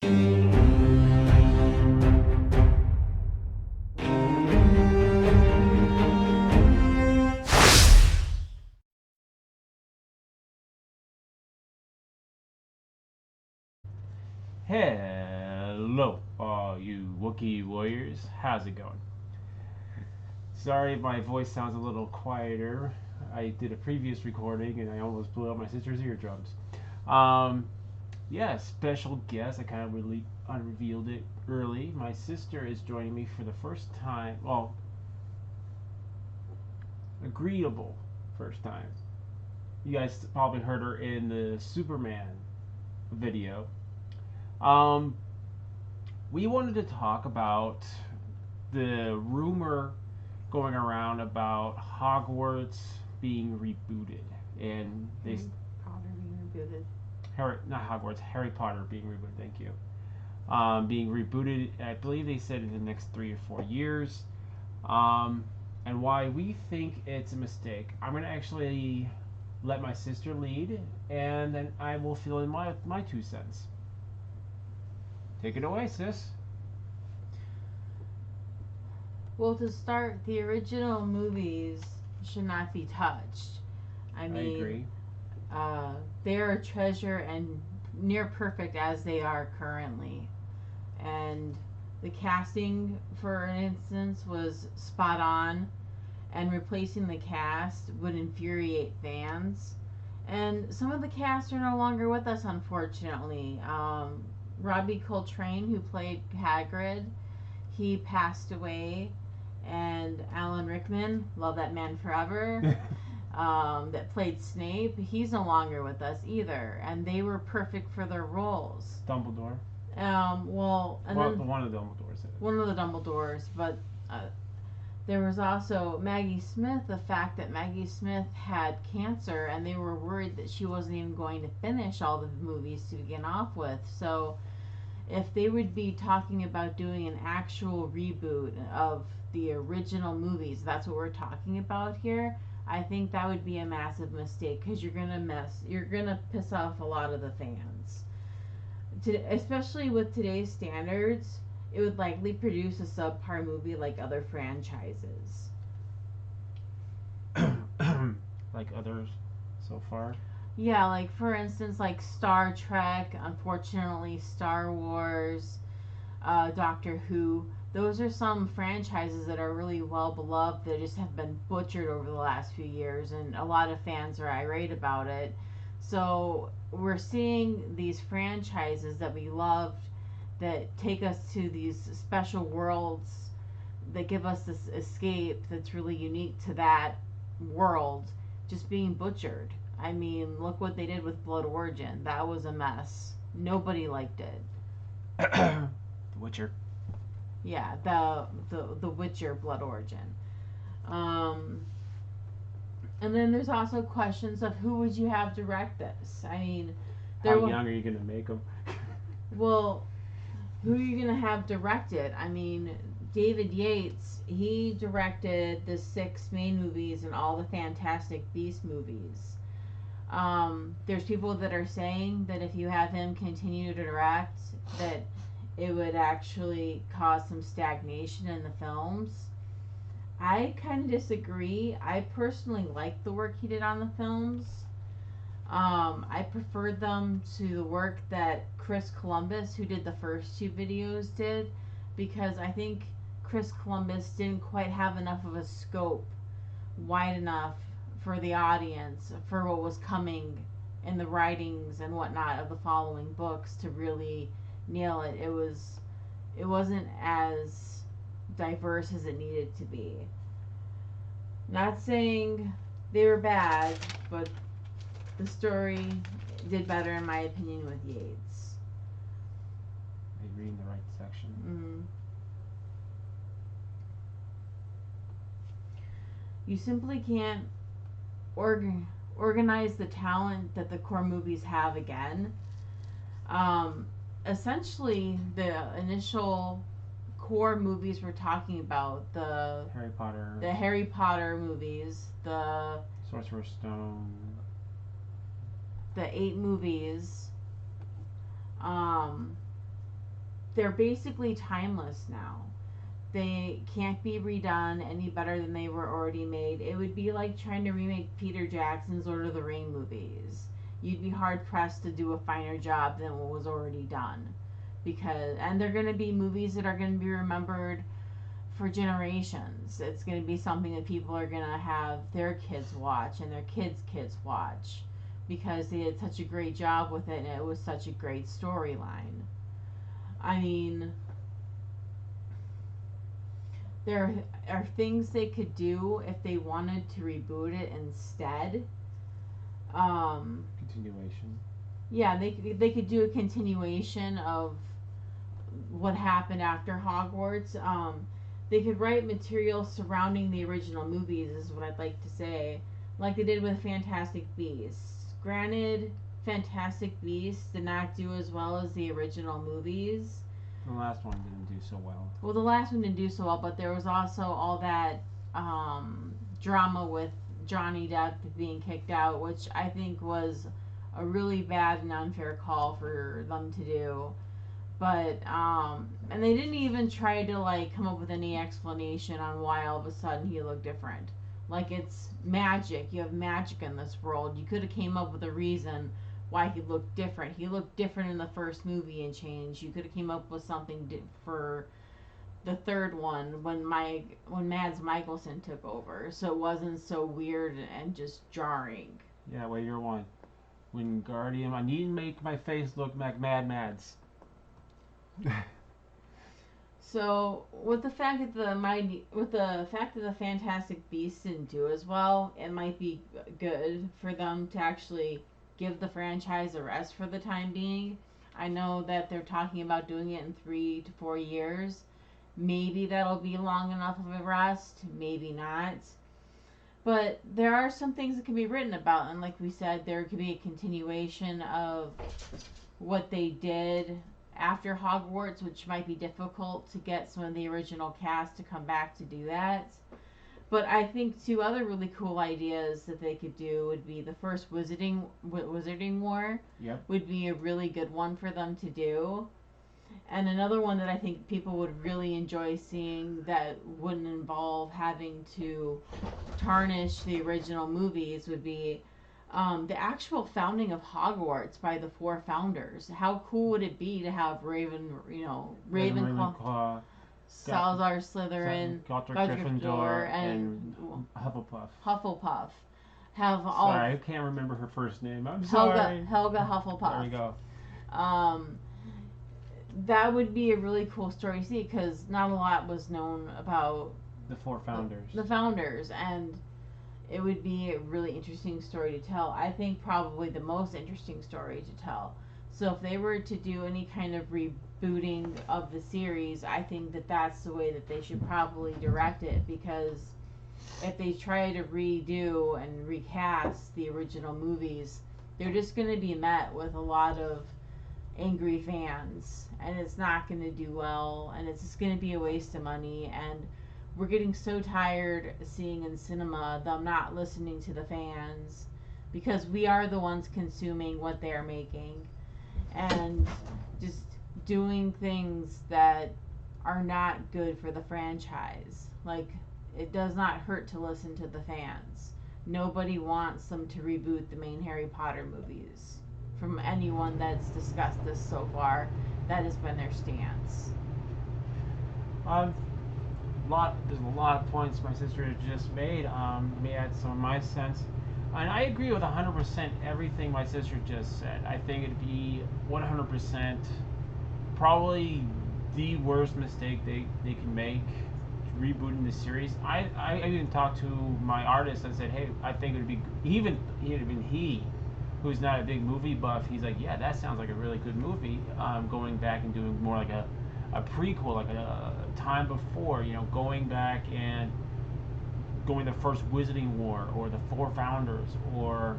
Hello, all you Wookiee warriors. How's it going? Sorry if my voice sounds a little quieter. I did a previous recording and I almost blew out my sister's eardrums. Um, yeah, special guest. I kind of really unrevealed it early. My sister is joining me for the first time. Well, agreeable first time. You guys probably heard her in the Superman video. Um, we wanted to talk about the rumor going around about Hogwarts being rebooted, and Potter being rebooted. Not Hogwarts, Harry Potter being rebooted. Thank you. Being rebooted, I believe they said in the next 3 or 4 years, and why we think it's a mistake. I'm gonna actually let my sister lead, and then I will fill in my 2 cents. Take it away, sis. Well, to start, the original movies should not be touched. I I mean, agree. they're a treasure and near perfect as they are currently. And the casting, for instance, was spot on, and replacing the cast would infuriate fans. And some of the cast are no longer with us, unfortunately. Robbie Coltrane, who played Hagrid, he passed away, and Alan Rickman, love that man forever, that played Snape, he's no longer with us either, and they were perfect for their roles. Dumbledore. Well, and Well, then one of the Dumbledores. one of the Dumbledores, but there was also Maggie Smith. The fact that Maggie Smith had cancer, and they were worried that she wasn't even going to finish all the movies to begin off with. So if they would be talking about doing an actual reboot of the original movies, that's what we're talking about here. I think that would be a massive mistake because you're gonna piss off a lot of the fans. Especially with today's standards, it would likely produce a subpar movie like other franchises. Like others so far. Yeah, like for instance, like Star Trek, unfortunately, Star Wars, Doctor Who. Those are some franchises that are really well beloved that just have been butchered over the last few years, and a lot of fans are irate about it. So we're seeing these franchises that we loved that take us to these special worlds that give us this escape that's really unique to that world just being butchered. I mean, look what they did with Blood Origin. That was a mess. Nobody liked it. The Witcher. Yeah, the Witcher Blood Origin. Um, and then there's also questions of who would you have direct this? I mean, How young are you gonna make them? well, who are you gonna have direct it? I mean, David Yates, he directed the 6 main movies and all the Fantastic Beast movies. There's people that are saying that if you have him continue to direct, that it would actually cause some stagnation in the films. I kind of disagree. I personally like the work he did on the films. I preferred them to the work that Chris Columbus, who did the first 2 videos, did, because I think Chris Columbus didn't quite have enough of a scope wide enough for the audience for what was coming in the writings and whatnot of the following books to really nail it. It wasn't as diverse as it needed to be. Not saying they were bad, but the story did better in my opinion with Yates. Are you reading the right section? Mm. You simply can't organize the talent that the core movies have again. Essentially, the initial core movies we're talking about, the Harry Potter movies, the Sorcerer's Stone, the 8 movies, um, they're basically timeless now. They can't be redone any better than they were already made. It would be like trying to remake Peter Jackson's Lord of the Ring movies. You'd be hard pressed to do a finer job than what was already done. Because and they're going to be movies that are going to be remembered for generations. It's going to be something that people are going to have their kids watch and their kids' watch because they did such a great job with it and it was such a great storyline. I mean, there are things they could do if they wanted to reboot it instead. Continuation. Yeah, they could do a continuation of what happened after Hogwarts. They could write material surrounding the original movies, is what I'd like to say, like they did with Fantastic Beasts. Granted, Fantastic Beasts did not do as well as the original movies. The last one didn't do so well. Well, the last one didn't do so well, but there was also all that drama with Johnny Depp being kicked out, which I think was a really bad and unfair call for them to do. But and they didn't even try to like come up with any explanation on why all of a sudden he looked different. Like it's magic. You have magic in this world. You could have came up with a reason why he looked different. He looked different in the first movie and changed. You could have came up with something for the third one when Mads Mikkelsen took over, so it wasn't so weird and just jarring. Yeah, well, you're one. When Guardian, I need to make my face look like Mad Mads. So with the fact that the Fantastic Beasts didn't do as well, it might be good for them to actually give the franchise a rest for the time being. I know that they're talking about doing it in 3 to 4 years. Maybe that'll be long enough of a rest, maybe not. But there are some things that can be written about, and like we said, there could be a continuation of what they did after Hogwarts, which might be difficult to get some of the original cast to come back to do that. But I think two other really cool ideas that they could do would be the first Wizarding War. Yep. Would be a really good one for them to do. And another one that I think people would really enjoy seeing that wouldn't involve having to tarnish the original movies would be the actual founding of Hogwarts by the four founders. How cool would it be to have Ravenclaw, Salazar Slytherin, Godric Godric Gryffindor, and Hufflepuff. Hufflepuff have all. Sorry, I can't remember her first name. I'm sorry. Helga Hufflepuff. There we go. That would be a really cool story to see because not a lot was known about the four founders. The founders, and it would be a really interesting story to tell. I think probably the most interesting story to tell. So if they were to do any kind of rebooting of the series, I think that that's the way that they should probably direct it because if they try to redo and recast the original movies, they're just going to be met with a lot of angry fans and it's not going to do well and it's just going to be a waste of money and we're getting so tired seeing in cinema them not listening to the fans because we are the ones consuming what they're making and just doing things that are not good for the franchise. Like it does not hurt to listen to the fans. Nobody wants them to reboot the main Harry Potter movies. From anyone that's discussed this so far, that has been their stance. There's a lot of points my sister has just made. Let me add some of my sense. And I agree with 100% everything my sister just said. I think it'd be 100% probably the worst mistake they can make rebooting the series. I even talked to my artist and said, hey, I think it would be, even he, who's not a big movie buff, he's like, yeah, that sounds like a really good movie. Going back and doing more like a prequel, like a time before, going back and going the first Wizarding War or the Four Founders, or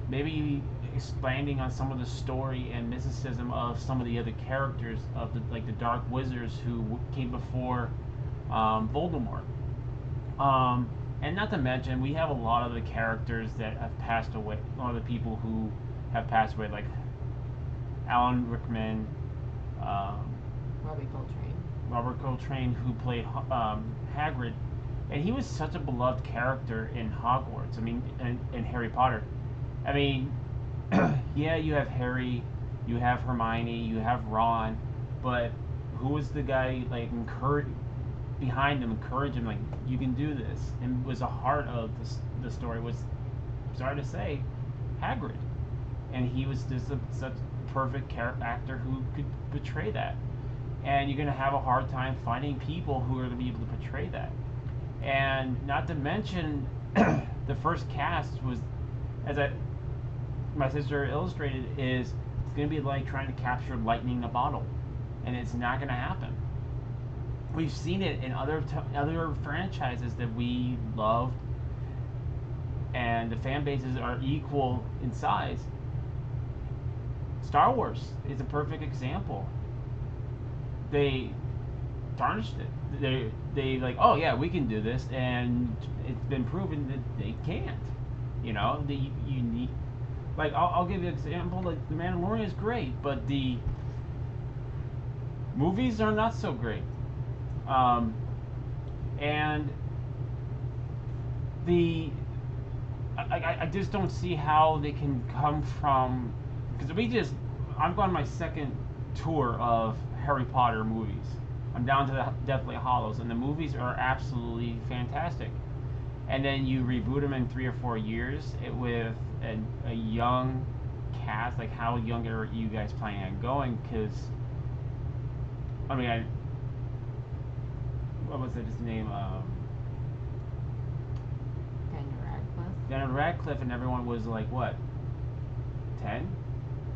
maybe expanding on some of the story and mysticism of some of the other characters of the Dark Wizards who came before Voldemort. And not to mention, we have a lot of the characters that have passed away, a lot of the people who have passed away, like Alan Rickman, Coltrane. Robert Coltrane, who played Hagrid, and he was such a beloved character in Hogwarts. I mean, in Harry Potter. I mean, yeah, you have Harry, you have Hermione, you have Ron, but who was the guy like behind him, encourage him like you can do this, and was a heart of the story was, sorry to say, Hagrid, and he was just such a perfect actor who could portray that, and you're gonna have a hard time finding people who are gonna be able to portray that, and not to mention the first cast was, as my sister illustrated, is it's going to be like trying to capture lightning in a bottle, and it's not going to happen. We've seen it in other franchises that we loved, and the fan bases are equal in size. Star Wars is a perfect example. They tarnished it. They like, oh yeah, we can do this, and it's been proven that they can't. You know, the unique. Like I'll give you an example. Like The Mandalorian is great, but the movies are not so great. And I just don't see how they can come from, because I'm going on my second tour of Harry Potter movies. I'm down to the Deathly Hallows, and the movies are absolutely fantastic. And then you reboot them in 3 or 4 years with a young cast. Like, how young are you guys planning on going? Because, I mean, what was his name? Daniel Radcliffe. Daniel Radcliffe, and everyone was like, what, 10?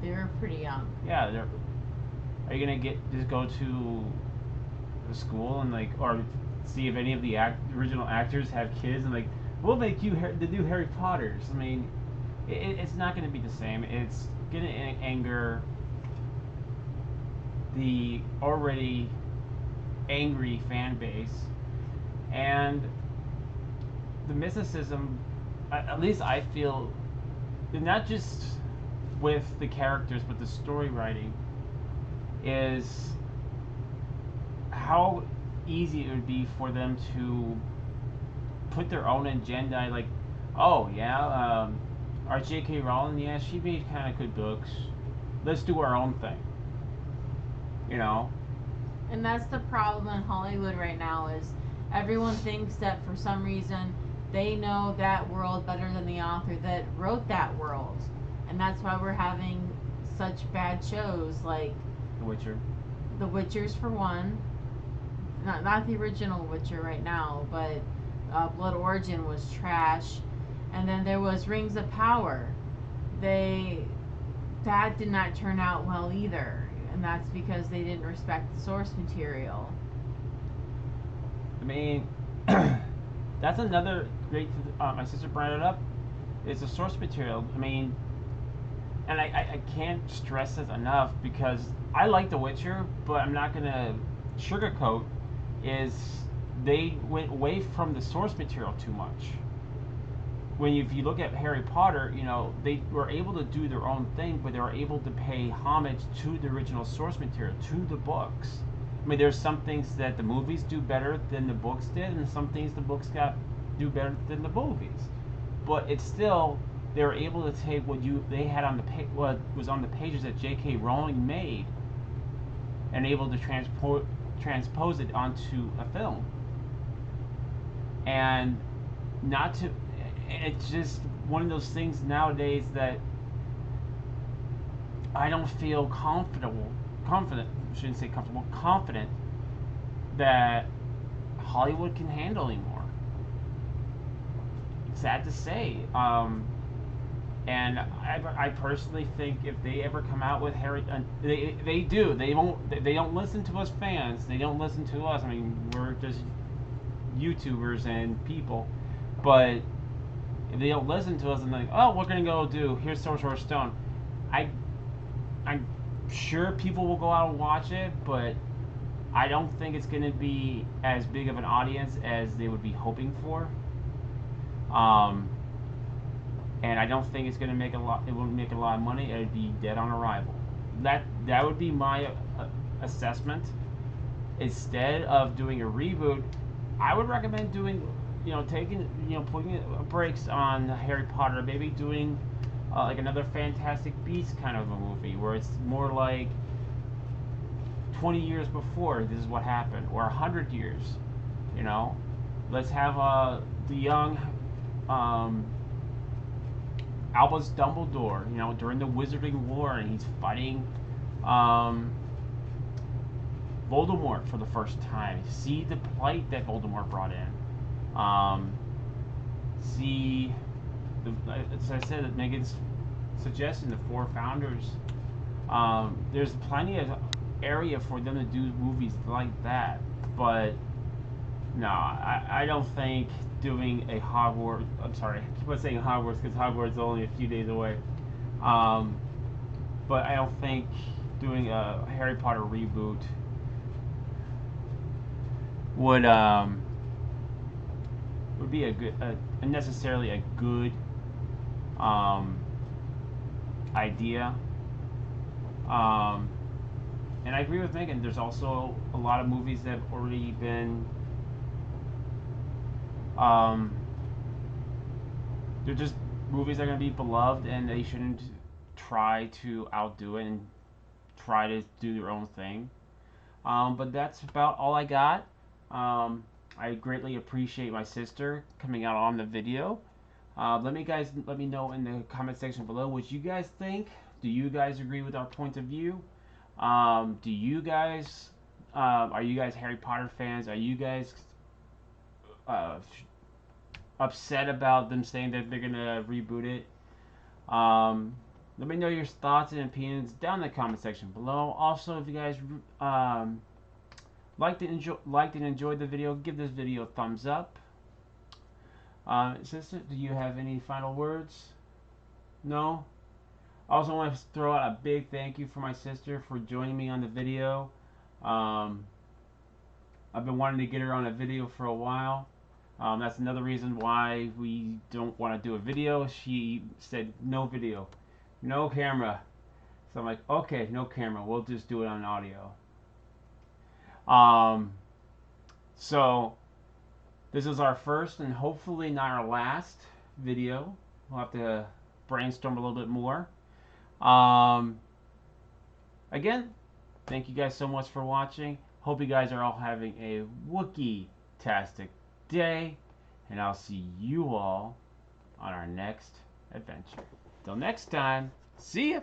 They were pretty young. Yeah, are you gonna just go to the school and like, or see if any of the original actors have kids and like, we'll make you the new Harry Potters? I mean, it's not going to be the same. It's going to anger the already angry fan base, and the mysticism, at least I feel, not just with the characters but the story writing, is how easy it would be for them to put their own agenda. Like, oh yeah, our J.K. Rowling, yeah, she made kind of good books, let's do our own thing, you know. And that's the problem in Hollywood right now, is everyone thinks that for some reason they know that world better than the author that wrote that world, and that's why we're having such bad shows like The Witcher. The Witchers, for one. Not the original Witcher right now, but Blood Origin was trash, and then there was Rings of Power. That did not turn out well either, and that's because they didn't respect the source material. I mean, that's another great. My sister brought it up. It's the source material. I mean, and I can't stress this enough, because I like The Witcher, but I'm not gonna sugarcoat. Is they went away from the source material too much. If you look at Harry Potter, you know, they were able to do their own thing, but they were able to pay homage to the original source material, to the books. I mean, there's some things that the movies do better than the books did, and some things the books do better than the movies. But it's still, they were able to take they had on what was on the pages that J.K. Rowling made, and able to transpose it onto a film. And it's just one of those things nowadays that I don't feel confident that Hollywood can handle anymore. It's sad to say. And I personally think if they ever come out with Harry, they don't listen to us fans. They don't listen to us. I mean, we're just YouTubers and people. But if they don't listen to us and like, oh, we're gonna go here's Sorcerer's Stone, I'm sure people will go out and watch it, but I don't think it's gonna be as big of an audience as they would be hoping for. And I don't think it's going to make a lot. It won't make a lot of money. It would be dead on arrival. That would be my assessment. instead of doing a reboot, I would recommend doing, taking, putting breaks on Harry Potter, maybe doing like another Fantastic Beasts kind of a movie where it's more like 20 years before this is what happened, or 100 years. You know, let's have the young Albus Dumbledore, during the Wizarding War, and he's fighting um, Voldemort for the first time. See the plight that Voldemort brought in. See, as I said, Megan's suggestion, the four founders. There's plenty of area for them to do movies like that, but no, I don't think doing a Hogwarts. I'm sorry, I keep on saying Hogwarts because Hogwarts is only a few days away. But I don't think doing a Harry Potter reboot would be necessarily a good idea. And I agree with Megan. There's also a lot of movies that have already been. They're just movies that are going to be beloved, and they shouldn't try to outdo it and try to do their own thing. But that's about all I got. I greatly appreciate my sister coming out on the video. Let me know in the comment section below what you guys think. Do you guys agree with our point of view? Do you guys are you guys Harry Potter fans? Are you guys upset about them saying that they're gonna reboot it? Let me know your thoughts and opinions down in the comment section below. Also, if you guys liked and enjoyed the video, give this video a thumbs up. Sister, do you have any final words? No? I also want to throw out a big thank you for my sister for joining me on the video. I've been wanting to get her on a video for a while. That's another reason why we don't want to do a video. She said no video, no camera. So I'm like, okay, no camera. We'll just do it on audio. So this is our first and hopefully not our last video. We'll have to brainstorm a little bit more. Again, thank you guys so much for watching. Hope you guys are all having a Wookiee-tastic day, and I'll see you all on our next adventure. Till next time, see ya!